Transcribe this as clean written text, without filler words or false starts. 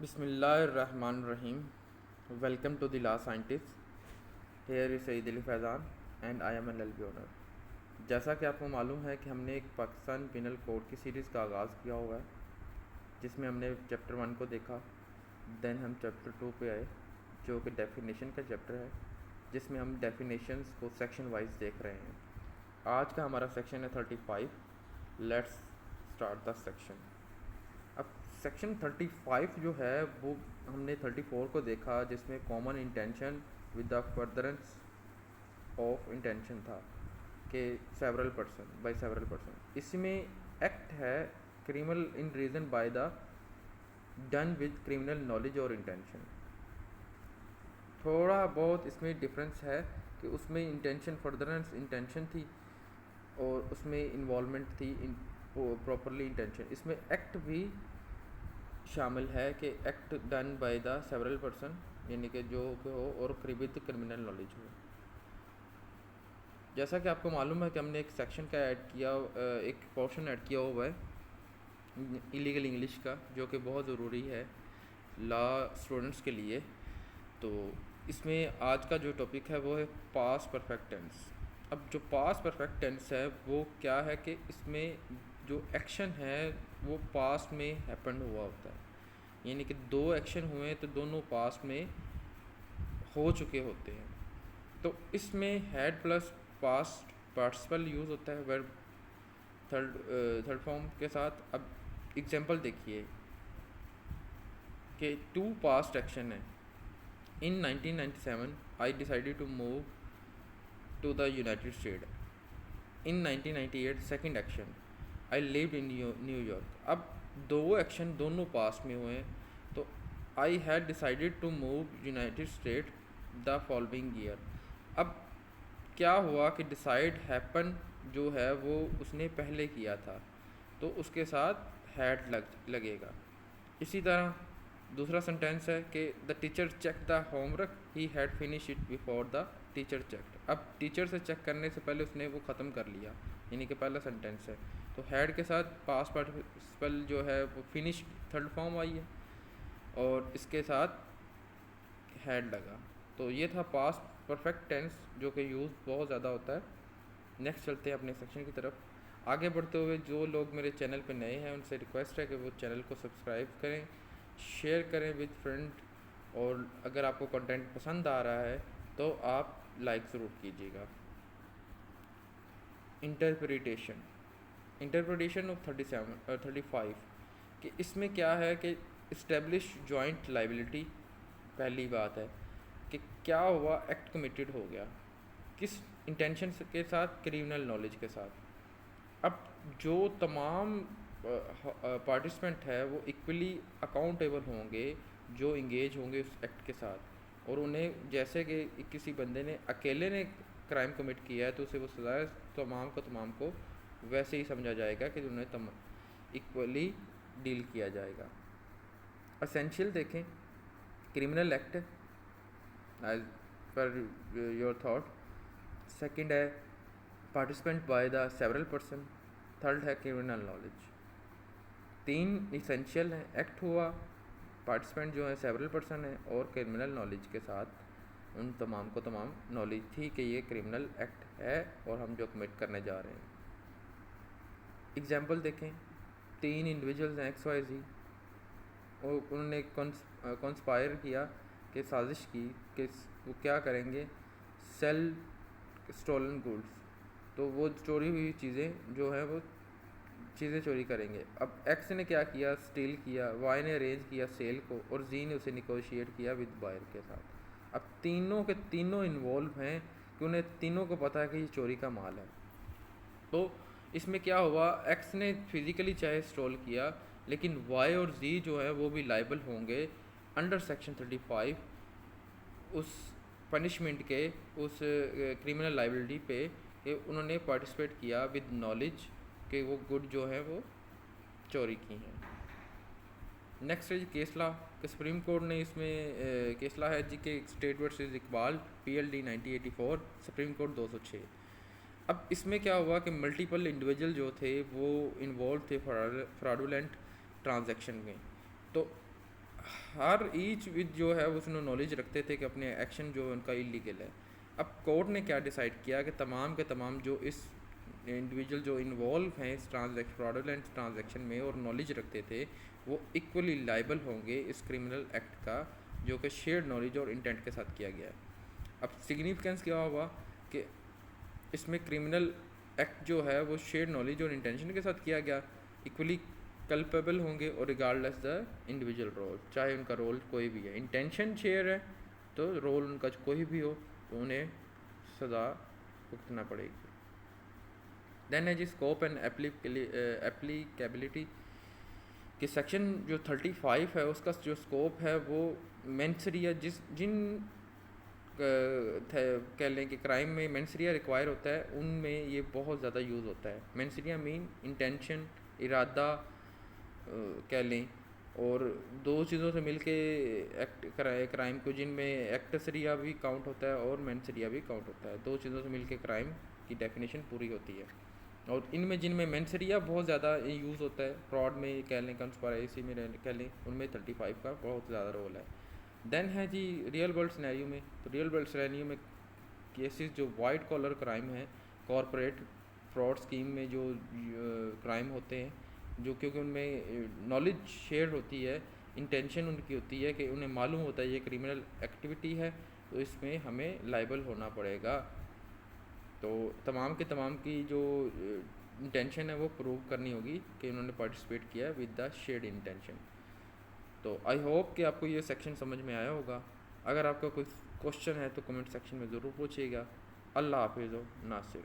Bismillahirrahmanirrahim. Welcome to the Law Scientist. Here is Sayyid Ali Faizan and I am an LLB owner. जैसा कि आपको मालूम है कि हमने एक पाकिस्तान पिनल कोड की सीरीज़ का आगाज़ किया हुआ है, जिसमें हमने चैप्टर 1 को देखा, देन हम चैप्टर 2 पे आए, जो कि डेफिनेशन का चैप्टर है, जिसमें हम डेफिनेशंस को सेक्शन वाइज देख रहे हैं। आज का हमारा सेक्शन है 35। Let's start the section. अब सेक्शन 35 जो है वो हमने 34 को देखा, जिसमें common intention with the furtherance of intention था कि सेवरल पर्सन। इसमें एक्ट है criminal in reason by the done with criminal knowledge और इंटेंशन। थोड़ा बहुत इसमें डिफरेंस है कि उसमें इंटेंशन फर्दरेंस इंटेंशन थी और उसमें इन्वॉल्वमेंट थी प्रॉपरली इंटेंशन। इसमें एक्ट भी शामिल है कि act done by the several person, यानी कि जो हो और विद क्रिमिनल नॉलेज हो। जैसा कि आपको मालूम है कि हमने एक सेक्शन का ऐड किया, एक पोर्शन ऐड किया हुआ है इलीगल इंग्लिश का, जो कि बहुत ज़रूरी है लॉ स्टूडेंट्स के लिए। तो इसमें आज का जो टॉपिक है वो है पास्ट परफेक्ट टेंस। अब जो पास्ट परफेक्ट टेंस है वो क्या है कि इसमें जो एक्शन है वो पास्ट में हैपन हुआ होता है, यानी कि दो एक्शन हुए तो दोनों पास्ट में हो चुके होते हैं। तो इसमें had plus past participle use होता है वर्ब थर्ड फॉर्म के साथ। अब एग्जांपल देखिए कि टू पास्ट एक्शन है। In 1997 I decided to move to the United State. In 1998 second action, I lived in New York. अब दो एक्शन दोनों पास्ट में हुए हैं, तो I had decided to move United State the following year. अब क्या हुआ कि डिसाइड हैपन जो है वो उसने पहले किया था, तो उसके साथ हैड लगेगा। इसी तरह दूसरा सेंटेंस है कि the teacher check the homework, he had finish it before the teacher checked. अब टीचर से चेक करने से पहले उसने वो ख़त्म कर लिया, यानी कि पहला सेंटेंस है। तो हैड के साथ पास्ट पार्टिसिपल जो है वो फिनिश थर्ड फॉर्म आई है और इसके साथ हैड लगा। तो ये था पास्ट परफेक्ट टेंस, जो कि यूज़ बहुत ज़्यादा होता है। नेक्स्ट चलते हैं अपने सेक्शन की तरफ। आगे बढ़ते हुए जो लोग मेरे चैनल पे नए हैं उनसे रिक्वेस्ट है कि वो चैनल को सब्सक्राइब करें, शेयर करें विद फ्रेंड, और अगर आपको कंटेंट पसंद आ रहा है तो आप लाइक ज़रूर कीजिएगा। इंटरप्रिटेशन ऑफ 35 कि इसमें क्या है कि इस्टेब्लिश जॉइंट लाइबिलिटी। पहली बात है कि क्या हुआ, एक्ट कमिटेड हो गया किस इंटेंशन के साथ, क्रिमिनल नॉलेज के साथ। अब जो तमाम पार्टिसिपेंट है वो इक्वली अकाउंटेबल होंगे जो इंगेज होंगे उस एक्ट के साथ, और उन्हें जैसे कि किसी बंदे ने अकेले ने क्राइम कमिट किया है तो उसे वो सज़ा तमाम को वैसे ही समझा जाएगा कि उन्हें इक्वली डील किया जाएगा। असेंशियल देखें, criminal act as per your thought. Second है participant by the several person. Third है क्रिमिनल नॉलेज। तीन इसेंशियल है, एक्ट हुआ, पार्टिसिपेंट जो है सेवरल पर्सन है, और क्रिमिनल नॉलेज के साथ उन तमाम को तमाम नॉलेज थी कि ये क्रिमिनल एक्ट है और हम जो कमिट करने जा रहे हैं। एग्जाम्पल देखें, तीन इंडिविजुअल्स हैं XYZ, और उन्होंने कंस्पायर किया कि साजिश की कि वो क्या करेंगे, सेल स्टोलन गुड्स। तो वो चोरी हुई चीज़ें जो है वो चीज़ें चोरी करेंगे। अब एक्स ने क्या किया, स्टील किया, वाई ने अरेंज किया सेल को, और जी ने उसे निगोशिएट किया विद बायर के साथ। अब तीनों के तीनों इन्वॉल्व हैं कि उन्हें तीनों को पता है कि ये चोरी का माल है। तो इसमें क्या हुआ, एक्स ने फिज़िकली चाहे स्टॉल किया, लेकिन वाई और जी जो है वो भी लाइबल होंगे अंडर सेक्शन 35 उस पनिशमेंट के, उस क्रिमिनल लाइबिलिटी पे कि उन्होंने पार्टिसिपेट किया विद नॉलेज कि वो गुड जो है वो चोरी की हैं। नेक्स्ट है केस लॉ कि सुप्रीम कोर्ट ने इसमें केस लॉ है जी के state versus Iqbal PLD 1984, supreme court 206। अब इसमें क्या हुआ कि मल्टीपल इंडिविजुअल जो थे वो इन्वॉल्व थे फ्रॉडुलेंट ट्रांजैक्शन में। तो हर ईच विद जो है उसने नॉलेज रखते थे कि अपने एक्शन जो है उनका इलीगल है। अब कोर्ट ने क्या डिसाइड किया कि तमाम के तमाम जो इस इंडिविजुअल जो इन्वॉल्व हैं इस ट्रांजैक्शन फ्रॉडुलेंट ट्रांजैक्शन में और नॉलेज रखते थे, वो इक्वली लाइबल होंगे इस क्रिमिनल एक्ट का, जो कि शेयर्ड नॉलेज और इंटेंट के साथ किया गया है। अब सिग्निफिकेंस क्या हुआ कि इसमें क्रिमिनल एक्ट जो है वो शेयर्ड नॉलेज और इंटेंशन के साथ किया गया, इक्वली कल्पेबल होंगे और रिगार्डलेस द इंडिविजुअल रोल, चाहे उनका रोल कोई भी है। इंटेंशन शेयर है तो रोल उनका कोई भी हो तो उन्हें सज़ा भुगतना पड़ेगी। देन है जी स्कोप एंड एप्लीकेबिलिटी कि सेक्शन जो 35 है उसका जो स्कोप है वो मेंसरिया जिन कह लें कि क्राइम में मेंसरिया रिक्वायर होता है उनमें ये बहुत ज़्यादा यूज़ होता है। मेंसरिया मीन इंटेंशन, इरादा कह लें, और दो चीज़ों से मिलके एक्ट कराए क्राइम को, जिनमें एक्टसरिया भी काउंट होता है और मेंसरिया भी काउंट होता है। दो चीज़ों से मिलके क्राइम की डेफिनेशन पूरी होती है, और इनमें जिनमें मेंसरिया बहुत ज़्यादा यूज़ होता है, फ्रॉड में कह लें, कंस्पायरेसी में कह लें, उनमें 35 का बहुत ज़्यादा रोल है। देन है जी रियल वर्ल्ड सिनेरियो में, तो रियल वर्ल्ड सिनेरियो में केसेस जो वाइट कॉलर क्राइम है, कॉरपोरेट फ्रॉड स्कीम में जो क्राइम होते हैं, जो क्योंकि उनमें नॉलेज शेयर होती है, इंटेंशन उनकी होती है कि उन्हें मालूम होता है ये क्रिमिनल एक्टिविटी है, तो इसमें हमें लाइबल होना पड़ेगा। तो तमाम के तमाम की जो इंटेंशन है वो प्रूव करनी होगी कि उन्होंने पार्टिसिपेट किया विद द शेयर्ड इंटेंशन। तो आई होप कि आपको ये सेक्शन समझ में आया होगा। अगर आपका कोई क्वेश्चन है तो कमेंट सेक्शन में ज़रूर पूछिएगा। अल्लाह हाफिज़ नासिर।